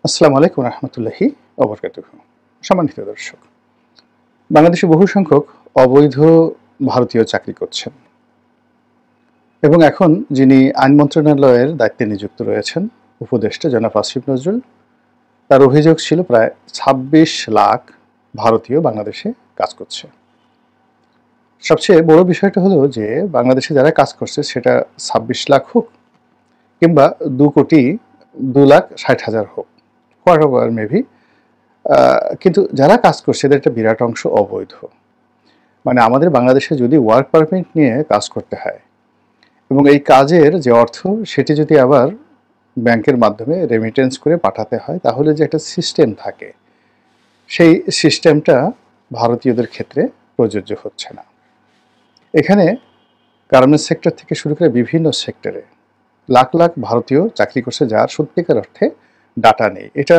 আসসালামু আলাইকুম রহমতুল্লাহি ওবরকাতুহু। সম্মানিত দর্শক, বাংলাদেশে বহু সংখ্যক অবৈধ ভারতীয় চাকরি করছেন এবং এখন যিনি আইন মন্ত্রণালয়ের দায়িত্বে নিযুক্ত রয়েছেন উপদেষ্টা জনাব আসিফ নজরুল, তার অভিযোগ ছিল প্রায় ২৬ লাখ ভারতীয় বাংলাদেশে কাজ করছে। সবচেয়ে বড় বিষয়টা হলো যে বাংলাদেশে যারা কাজ করছে সেটা ২৬ লাখ হোক কিংবা ২,২,৬০,০০০ হোক, হোয়াট এভার মেবি, কিন্তু যারা কাজ করছে এদের একটা বিরাট অংশ অবৈধ। মানে আমাদের বাংলাদেশে যদি ওয়ার্ক পারমিট নিয়ে কাজ করতে হয় এবং এই কাজের যে অর্থ সেটি যদি আবার ব্যাংকের মাধ্যমে রেমিটেন্স করে পাঠাতে হয়, তাহলে যে একটা সিস্টেম থাকে সেই সিস্টেমটা ভারতীয়দের ক্ষেত্রে প্রযোজ্য হচ্ছে না। এখানে গার্মেন্টস সেক্টর থেকে শুরু করে বিভিন্ন সেক্টরে লাখ লাখ ভারতীয় চাকরি করছে যার সত্যিকার অর্থে ডাটা নেই। এটা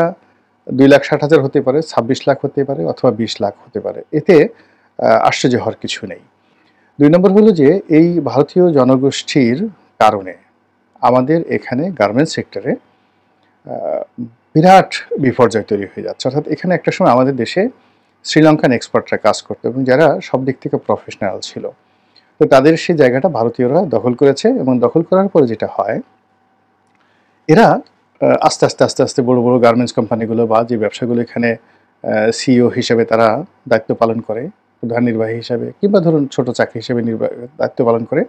২,৬০,০০০ হতে পারে, ২৬ লাখ হতে পারে অথবা ২০ লাখ হতে পারে, এতে আশ্চর্য হওয়ার কিছু নেই। ২ নম্বর হলো যে এই ভারতীয় জনগোষ্ঠীর কারণে আমাদের এখানে গার্মেন্টস সেক্টরে বিরাট বিপর্যয় তৈরি হয়ে যাচ্ছে। অর্থাৎ এখানে একটা সময় আমাদের দেশে শ্রীলঙ্কান এক্সপার্টরা কাজ করতো এবং যারা সব দিক থেকে প্রফেশনাল ছিল, তো তাদের সেই জায়গাটা ভারতীয়রা দখল করেছে এবং দখল করার পরে যেটা হয়, এরা আস্তে আস্তে আস্তে আস্তে বড় বড় গার্মেন্টস কোম্পানিগুলো বা যে ব্যবসাগুলো এখানে সিইও হিসেবে তারা দায়িত্ব পালন করে, প্রধান নির্বাহী হিসাবে কিংবা ধরুন ছোট চাকরি হিসেবে দায়িত্ব পালন করে,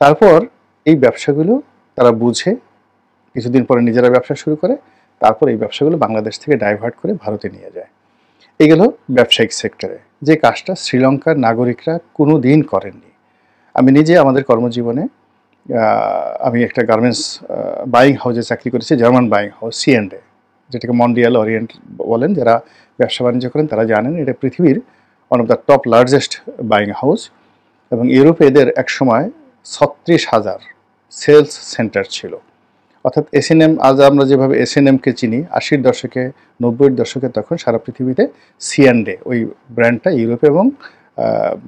তারপর এই ব্যবসাগুলো তারা বুঝে কিছুদিন পরে নিজেরা ব্যবসা শুরু করে, তারপর এই ব্যবসাগুলো বাংলাদেশ থেকে ডাইভার্ট করে ভারতে নিয়ে যায়। এগুলো ব্যবসায়িক সেক্টরে, যে কাজটা শ্রীলঙ্কার নাগরিকরা কোনো দিন করেননি। আমি নিজে আমাদের কর্মজীবনে আমি একটা গার্মেন্টস বাইং হাউসে চাকরি করেছি, জার্মান বাইং হাউস C&A, যেটাকে মন্ডিয়াল ওরিয়েন্ট বলেন। যারা ব্যবসা বাণিজ্য করেন তারা জানেন এটা পৃথিবীর one of the top largest buying house এবং ইউরোপে এদের একসময় ৩৬,০০০ সেলস সেন্টার ছিল। অর্থাৎ S&M, আজ আমরা যেভাবে S&Mকে চিনি, ৮০-র দশকে ৯০-এর দশকে তখন সারা পৃথিবীতে C&A ওই ব্র্যান্ডটা ইউরোপে এবং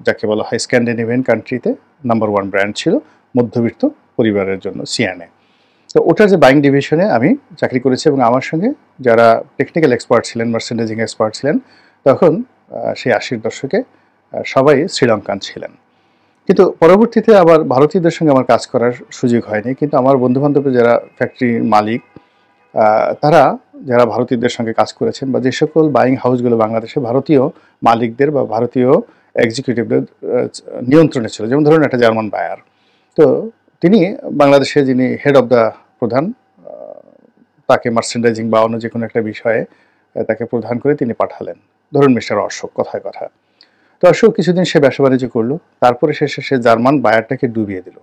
যাকে বলা হয় স্ক্যান্ডিনেভিয়ান কান্ট্রিতে নাম্বার 1 ব্র্যান্ড ছিল মধ্যবিত্ত পরিবারের জন্য C&A। তো ওটার যে বাইং ডিভিশনে আমি চাকরি করেছি এবং আমার সঙ্গে যারা টেকনিক্যাল এক্সপার্ট ছিলেন, মার্চেন্ডাইজিং এক্সপার্ট ছিলেন, তখন সেই ৮০-র দশকে সবাই শ্রীলঙ্কান ছিলেন। কিন্তু পরবর্তীতে আবার ভারতীয়দের সঙ্গে আমার কাজ করার সুযোগ হয়নি, কিন্তু আমার বন্ধুবান্ধব যারা ফ্যাক্টরির মালিক, তারা যারা ভারতীয়দের সঙ্গে কাজ করেছেন বা যে সকল বাইং হাউসগুলো বাংলাদেশে ভারতীয় মালিকদের বা ভারতীয় এক্সিকিউটিভদের নিয়ন্ত্রণে ছিল, যেমন ধরুন একটা জার্মান বায়ার, তো তিনি বাংলাদেশে যিনি হেড অফ দ্য প্রধান, তাকে মার্চেন্ডাইজিং বা অন্য যে কোনো একটা বিষয়ে তাকে প্রধান করে তিনি পাঠালেন, ধরুন মিস্টার অশোক, কথায় কথা। তো অশোক কিছুদিন সে ব্যবসা বাণিজ্য করলো, তারপরে শেষে সে জার্মান বায়ারটাকে ডুবিয়ে দিল।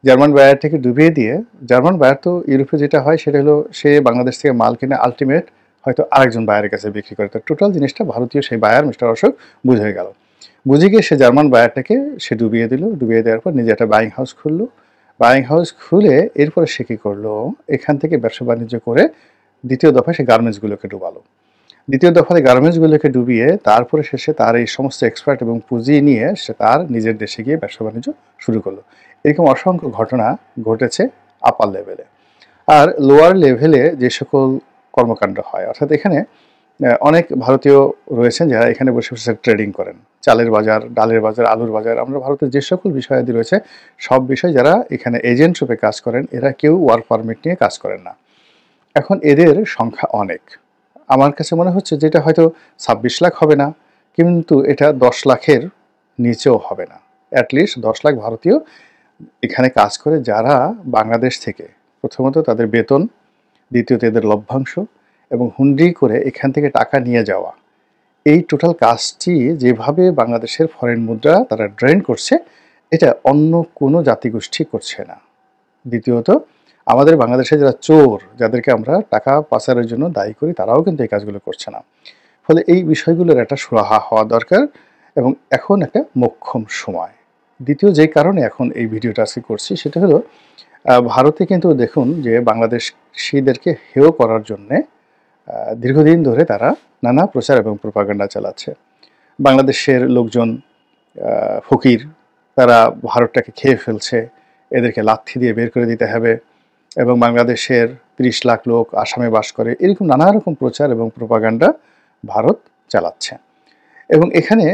জার্মান বায়ারটাকে ডুবিয়ে দিয়ে, জার্মান বায়ার তো ইউরোপে যেটা হয় সেটা হলো সে বাংলাদেশ থেকে মাল কিনে আলটিমেট হয়তো আরেকজন বায়ারের কাছে বিক্রি করে, তো টোটাল জিনিসটা ভারতীয় সেই বায়ার মিস্টার অশোক বুঝে গেল। বুঝে গিয়ে সে জার্মান বায়ারটাকে সে ডুবিয়ে দিল। ডুবিয়ে দেওয়ার পর নিজে একটা বাইং হাউস খুললো। বাইং হাউস খুলে এরপরে সে কী করলো, এখান থেকে ব্যবসা বাণিজ্য করে দ্বিতীয় দফায় সে গার্মেন্টসগুলোকে ডুবালো। দ্বিতীয় দফায় গার্মেন্টসগুলোকে ডুবিয়ে তারপরে শেষে তার এই সমস্ত এক্সপার্ট এবং পুঁজি নিয়ে সে তার নিজের দেশে গিয়ে ব্যবসা বাণিজ্য শুরু করলো। এরকম অসংখ্য ঘটনা ঘটেছে আপার লেভেলে। আর লোয়ার লেভেলে যে সকল কর্মকাণ্ড হয়, অর্থাৎ এখানে অনেক ভারতীয় রয়েছেন যারা এখানে বসে বসে ট্রেডিং করেন, চালের বাজার, ডালের বাজার, আলুর বাজার, আমরা ভারতের যে সকল বিষয়াদি রয়েছে সব বিষয় যারা এখানে এজেন্ট রূপে কাজ করেন, এরা কেউ ওয়ার্ক পারমিট নিয়ে কাজ করেন না। এখন এদের সংখ্যা অনেক। আমার কাছে মনে হচ্ছে যেটা হয়তো ২৬ লাখ হবে না, কিন্তু এটা ১০ লাখের নিচেও হবে না। অ্যাটলিস্ট ১০ লাখ ভারতীয় এখানে কাজ করে, যারা বাংলাদেশ থেকে প্রথমত তাদের বেতন, দ্বিতীয়ত এদের লভ্যাংশ এবং হুন্ডি করে এখান থেকে টাকা নিয়ে যাওয়া, এই টোটাল কাজটি যেভাবে বাংলাদেশের ফরেন মুদ্রা তারা ড্রেন করছে, এটা অন্য কোনো জাতিগোষ্ঠী করছে না। দ্বিতীয়ত আমাদের বাংলাদেশে যারা চোর, যাদেরকে আমরা টাকা পাচারের জন্য দায়ী করি, তারাও কিন্তু এই কাজগুলো করছে না। ফলে এই বিষয়গুলোর একটা সুরাহা হওয়া দরকার এবং এখন একটা মোক্ষম সময়। দ্বিতীয় যে কারণে এখন এই ভিডিওটা আজকে করছি সেটা হলো, ভারতে কিন্তু দেখুন যে বাংলাদেশিদেরকে হেয় করার জন্যে দীর্ঘদিন ধরে তারা নানা প্রচার এবং প্রোপাগান্ডা চালাচ্ছে। বাংলাদেশের লোকজন ফকির, তারা ভারতটাকে খেয়ে ফেলছে, এদেরকে লাথি দিয়ে বের করে দিতে হবে, এবং বাংলাদেশের ৩০ লাখ লোক আসামে বাস করে, এরকম নানা রকম প্রচার এবং প্রোপাগান্ডা ভারত চালাচ্ছে। এবং এখানে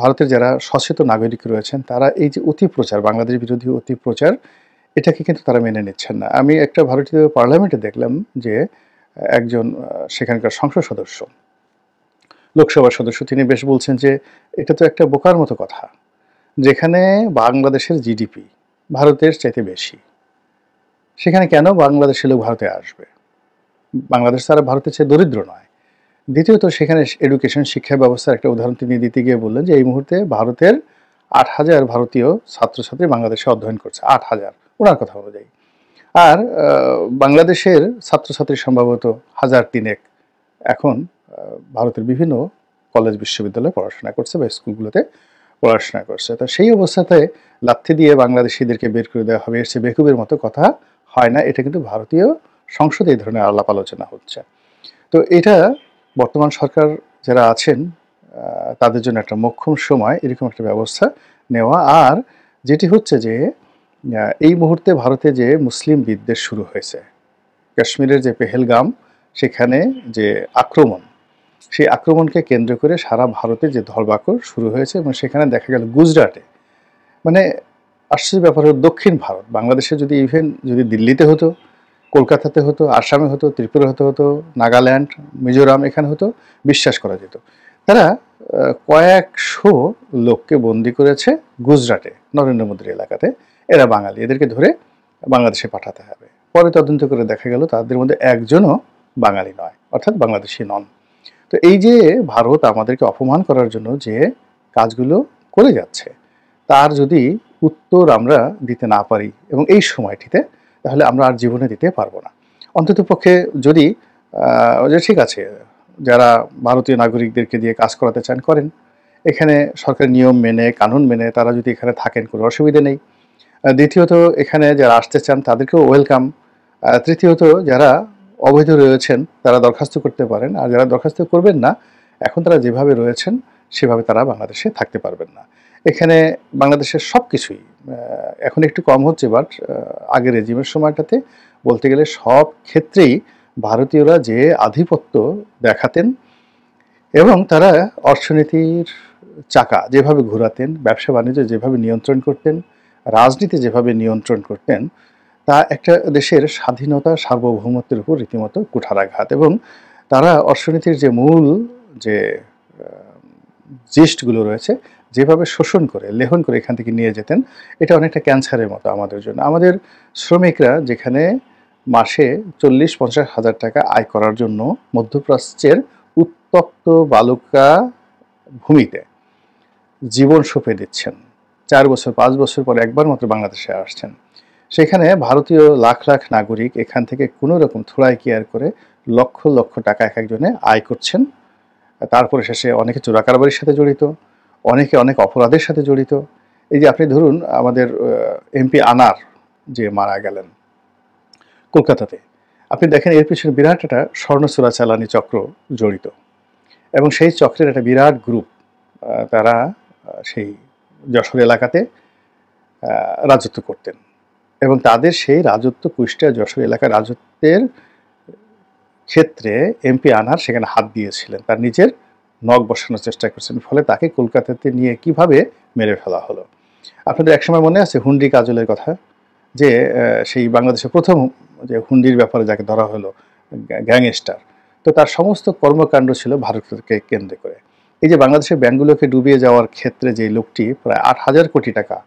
ভারতের যারা সচেতন নাগরিক রয়েছেন তারা এই যে অতি প্রচার, বাংলাদেশ বিরোধী অতি প্রচার, এটাকে কিন্তু তারা মেনে নিচ্ছেন না। আমি একটা ভারতীয় পার্লামেন্টে দেখলাম যে একজন সেখানকার সংসদ সদস্য, লোকসভার সদস্য, তিনি বেশ বলছেন যে এটা তো একটা বোকার মতো কথা, যেখানে বাংলাদেশের জিডিপি ভারতের চাইতে বেশি, সেখানে কেন বাংলাদেশের লোক ভারতে আসবে? বাংলাদেশ তারা ভারতের চেয়ে দরিদ্র নয়। দ্বিতীয়ত সেখানে এডুকেশন, শিক্ষা ব্যবস্থার একটা উদাহরণ তিনি দিতে গিয়ে বললেন যে এই মুহূর্তে ভারতের 8,000 ভারতীয় ছাত্রছাত্রী বাংলাদেশে অধ্যয়ন করছে, 8,000 ওনার কথা অনুযায়ী। আর বাংলাদেশের ছাত্রছাত্রী সম্ভবত 1,000-3 এখন ভারতের বিভিন্ন কলেজ বিশ্ববিদ্যালয়ে পড়াশোনা করছে বা স্কুলগুলোতে পড়াশোনা করছে। তো সেই অবস্থাতে লাথি দিয়ে বাংলাদেশিদেরকে বের করে দেওয়া হবে, এর চেয়ে বেকুবের মতো কথা হয় না। এটা কিন্তু ভারতীয় সংসদে এই ধরনের আলাপ আলোচনা হচ্ছে। তো এটা বর্তমান সরকার যারা আছেন তাদের জন্য একটা মোক্ষম সময় এরকম একটা ব্যবস্থা নেওয়া। আর যেটি হচ্ছে যে এই মুহূর্তে ভারতে যে মুসলিম বিদ্বেষ শুরু হয়েছে, কাশ্মীরের যে পেহেলগাম, সেখানে যে আক্রমণ, সেই আক্রমণকে কেন্দ্র করে সারা ভারতে যে ধরপাকড় শুরু হয়েছে, এবং সেখানে দেখা গেল গুজরাটে, মানে আশ্চর্য ব্যাপার হলো দক্ষিণ ভারত, বাংলাদেশে যদি ইভেন যদি দিল্লিতে হতো, কলকাতাতে হতো, আসামে হতো, ত্রিপুরা হতো, নাগাল্যান্ড, মিজোরাম, এখানে হতো, বিশ্বাস করা যেত। তারা কয়েকশো লোককে বন্দি করেছে গুজরাটে, নরেন্দ্র মোদীর এলাকাতে। এরা বাঙালি, এদেরকে ধরে বাংলাদেশে পাঠাতে হবে। পরে তদন্ত করে দেখা গেল তাদের মধ্যে একজনও বাঙালি নয়, অর্থাৎ বাংলাদেশি নন। তো এই যে ভারত আমাদেরকে অপমান করার জন্য যে কাজগুলো করে যাচ্ছে, তার যদি উত্তর আমরা দিতে না পারি এবং এই সময়টিতে, তাহলে আমরা আর জীবনে দিতে পারবো না। অন্ততপক্ষে যদি যে ঠিক আছে, যারা ভারতীয় নাগরিকদেরকে দিয়ে কাজ করাতে চান করেন, এখানে সরকারি নিয়ম মেনে, কানুন মেনে তারা যদি এখানে থাকেন, কোনো অসুবিধা নেই। দ্বিতীয়ত এখানে যারা আসতে চান তাদেরকেও ওয়েলকাম। তৃতীয়ত যারা অবৈধ রয়েছেন তারা দরখাস্ত করতে পারেন, আর যারা দরখাস্ত করবেন না, এখন তারা যেভাবে রয়েছেন সেভাবে তারা বাংলাদেশে থাকতে পারবেন না। এখানে বাংলাদেশের সব কিছুই এখন একটু কম হচ্ছে, বাট আগের রেজিমের সময়টাতে বলতে গেলে সব ক্ষেত্রেই ভারতীয়রা যে আধিপত্য দেখাতেন এবং তারা অর্থনীতির চাকা যেভাবে ঘোরাতেন, ব্যবসা বাণিজ্য যেভাবে নিয়ন্ত্রণ করতেন, রাজনীতি যেভাবে নিয়ন্ত্রণ করতেন, তা একটা দেশের স্বাধীনতা, সার্বভৌমত্বের উপর রীতিমতো কুঠারাঘাত। এবং তারা অর্থনীতির যে মূল যে জিস্টগুলো রয়েছে যেভাবে শোষণ করে, লেহন করে এখান থেকে নিয়ে যেতেন, এটা অনেকটা ক্যান্সারের মতো আমাদের জন্য। আমাদের শ্রমিকরা যেখানে মাসে 40-50 হাজার টাকা আয় করার জন্য মধ্যপ্রাচ্যের উত্তপ্ত বালুকা ভূমিতে জীবন সঁপে দিচ্ছেন, 4 বছর 5 বছর পর একবার মাত্র বাংলাদেশে আসছেন, সেখানে ভারতীয় লাখ লাখ নাগরিক এখান থেকে কোনো রকম থোড়াই কেয়ার করে লক্ষ লক্ষ টাকা এক একজনে আয় করছেন। তারপরে শেষে অনেকে চোরাকারবারির সাথে জড়িত, অনেকে অনেক অপরাধের সাথে জড়িত। এই যে আপনি ধরুন আমাদের এমপি আনার যে মারা গেলেন কলকাতাতে, আপনি দেখেন এর পিছনে বিরাট একটা স্বর্ণ চোরাচালানি চক্র জড়িত, এবং সেই চক্রের একটা বিরাট গ্রুপ, তারা সেই যশোর এলাকাতে রাজত্ব করতেন, এবং তাদের সেই রাজত্ব কুষ্টিয়া যশোর এলাকার রাজত্বের ক্ষেত্রে এমপি আনার সেখানে হাত দিয়েছিলেন, তার নিজের নখ বসানোর চেষ্টা করছেন, ফলে তাকে কলকাতাতে নিয়ে কিভাবে মেরে ফেলা হলো। আপনাদের একসময় মনে আছে হুন্ডি কাজলের কথা, যে সেই বাংলাদেশের প্রথম যে হুন্ডির ব্যাপারে যাকে ধরা হলো গ্যাংস্টার, তো তার সমস্ত কর্মকাণ্ড ছিল ভারতকে কেন্দ্র করে। এই যে বাংলাদেশের ব্যাংকগুলোকে ডুবিয়ে যাওয়ার ক্ষেত্রে যে লোকটি প্রায় 8,000 কোটি টাকা,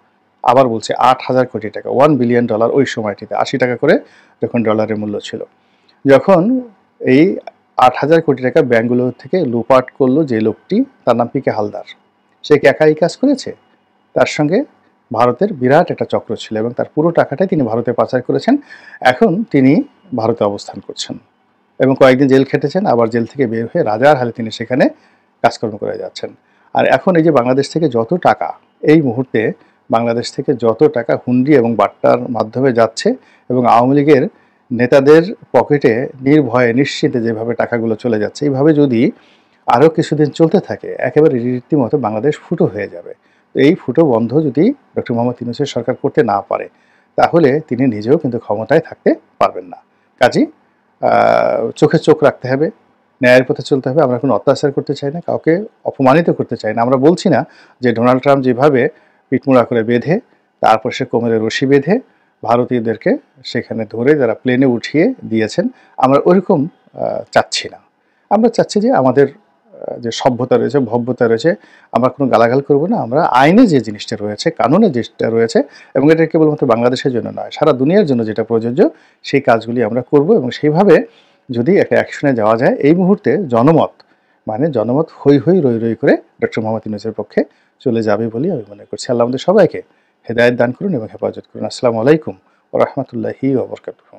আবার বলছে 8,000 কোটি টাকা, $1 বিলিয়ন ওই সময়টিতে 80 টাকা করে যখন ডলারের মূল্য ছিল, যখন এই 8,000 কোটি টাকা ব্যাংকগুলো থেকে লুপাট করলো যে লোকটি, তার নাম পিকে হালদার। সে কি একাই কাজ করেছে? তার সঙ্গে ভারতের বিরাট একটা চক্র ছিল, এবং তার পুরো টাকাটাই তিনি ভারতে পাচার করেছেন। এখন তিনি ভারতে অবস্থান করছেন এবং কয়েকদিন জেল খেটেছেন, আবার জেল থেকে বের হয়ে রাজার হালে তিনি সেখানে কাজকর্ম করে যাচ্ছেন। আর এখন এই যে বাংলাদেশ থেকে যত টাকা, এই মুহূর্তে বাংলাদেশ থেকে যত টাকা হুন্ডি এবং বাট্টার মাধ্যমে যাচ্ছে, এবং আওয়ামী লীগের নেতাদের পকেটে নির্ভয়ে নিশ্চিন্তে যেভাবে টাকাগুলো চলে যাচ্ছে, এইভাবে যদি আরও কিছুদিন চলতে থাকে, একেবারে রীতিমতো বাংলাদেশ ফুটো হয়ে যাবে। তো এই ফুটো বন্ধ যদি ডক্টর মোহাম্মদ ইউনূসের সরকার করতে না পারে, তাহলে তিনি নিজেও কিন্তু ক্ষমতায় থাকতে পারবেন না। কাজেই চোখে চোখ রাখতে হবে, ন্যায়ের পথে চলতে হবে। আমরা কোনো অত্যাচার করতে চাই না, কাউকে অপমানিত করতে চাই না। আমরা বলছি না যে ডোনাল্ড ট্রাম্প যেভাবে পিঠমোড়া করে বেঁধে, তারপর সে কোমরে রশি বেঁধে ভারতীয়দেরকে সেখানে ধরে যারা প্লেনে উঠিয়ে দিয়েছেন, আমরা ওরকম চাচ্ছি না। আমরা চাচ্ছি যে আমাদের যে সভ্যতা রয়েছে, ভব্যতা রয়েছে, আমরা কোনো গালাগাল করব না। আমরা আইনে যে জিনিসটা রয়েছে, কানুনে যেটা রয়েছে, এবং এটা কেবলমাত্র বাংলাদেশের জন্য নয়, সারা দুনিয়ার জন্য যেটা প্রযোজ্য, সেই কাজগুলি আমরা করব। এবং সেইভাবে যদি একটা অ্যাকশনে যাওয়া যায়, এই মুহূর্তে জনমত হৈ হৈ রই রই করে ডক্টর মোহাম্মদ ইউনূসের পক্ষে চলে যাবে বলেই আমি মনে করছি। আল্লাহ আমাদের সবাইকে হেদায়েত দান করুন এবং হেফাজত করুন। আসসালামু আলাইকুম ওয়া রাহমাতুল্লাহি ওয়া বারাকাতুহু।